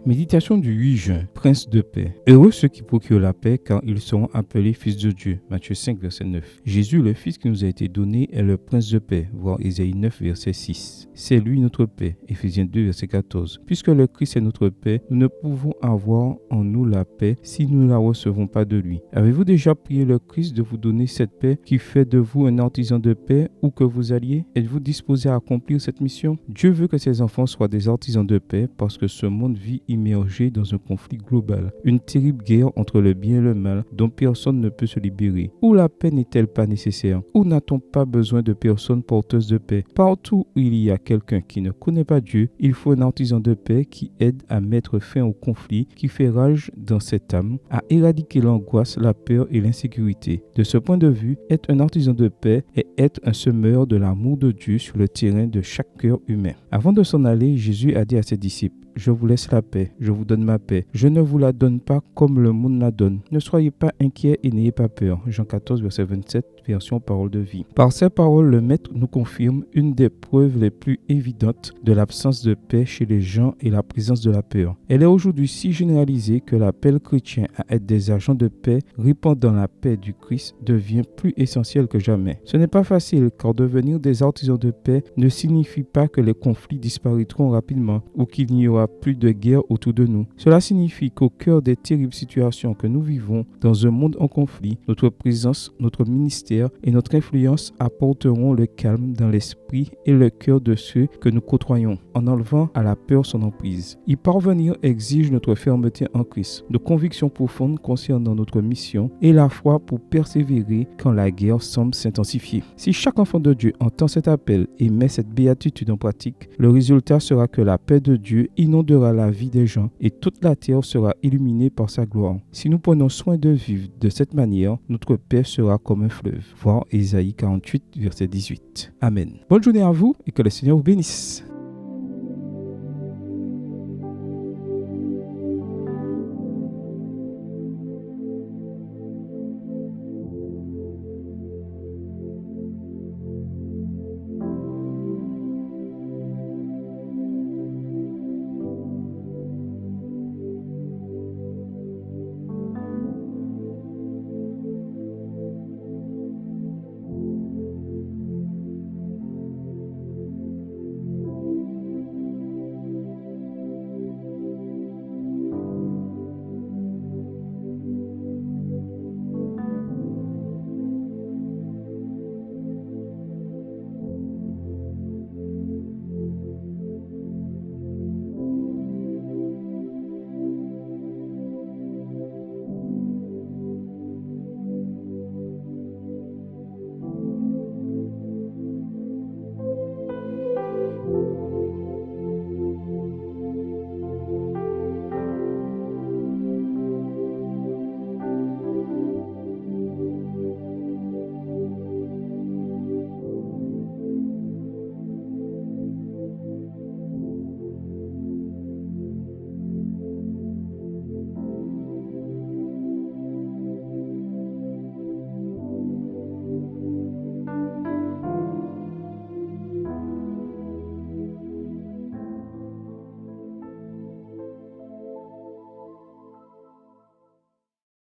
Méditation du 8 juin. Prince de paix. Heureux ceux qui procurent la paix, car ils seront appelés fils de Dieu. Matthieu 5, verset 9. Jésus, le Fils qui nous a été donné, est le prince de paix. Voir Ésaïe 9, verset 6. C'est lui notre paix. Éphésiens 2, verset 14. Puisque le Christ est notre paix, nous ne pouvons avoir en nous la paix si nous ne la recevons pas de lui. Avez-vous déjà prié le Christ de vous donner cette paix qui fait de vous un artisan de paix où que vous alliez? Êtes-vous disposé à accomplir cette mission? Dieu veut que ses enfants soient des artisans de paix parce que ce monde vit immergé dans un conflit global, une terrible guerre entre le bien et le mal dont personne ne peut se libérer. Où la paix n'est-elle pas nécessaire? Où n'a-t-on pas besoin de personnes porteuses de paix? Partout où il y a quelqu'un qui ne connaît pas Dieu, il faut un artisan de paix qui aide à mettre fin au conflit qui fait rage dans cette âme, à éradiquer l'angoisse, la peur et l'insécurité. De ce point de vue, être un artisan de paix est être un semeur de l'amour de Dieu sur le terrain de chaque cœur humain. Avant de s'en aller, Jésus a dit à ses disciples: je vous laisse la paix, je vous donne ma paix. Je ne vous la donne pas comme le monde la donne. Ne soyez pas inquiets et n'ayez pas peur. Jean 14, verset 27, version parole de vie. Par ces paroles, le Maître nous confirme une des preuves les plus évidentes de l'absence de paix chez les gens et la présence de la peur. Elle est aujourd'hui si généralisée que l'appel chrétien à être des agents de paix, répandant la paix du Christ, devient plus essentiel que jamais. Ce n'est pas facile, car devenir des artisans de paix ne signifie pas que les conflits disparaîtront rapidement ou qu'il n'y aura plus de guerre autour de nous. Cela signifie qu'au cœur des terribles situations que nous vivons dans un monde en conflit, notre présence, notre ministère et notre influence apporteront le calme dans l'esprit et le cœur de ceux que nous côtoyons, en enlevant à la peur son emprise. Y parvenir exige notre fermeté en Christ, nos convictions profondes concernant notre mission et la foi pour persévérer quand la guerre semble s'intensifier. Si chaque enfant de Dieu entend cet appel et met cette béatitude en pratique, le résultat sera que la paix de Dieu inondera la vie des gens et toute la terre sera illuminée par sa gloire. Si nous prenons soin de vivre de cette manière, notre paix sera comme un fleuve. Voir Ésaïe 48, verset 18. Amen. Bonne journée à vous et que le Seigneur vous bénisse.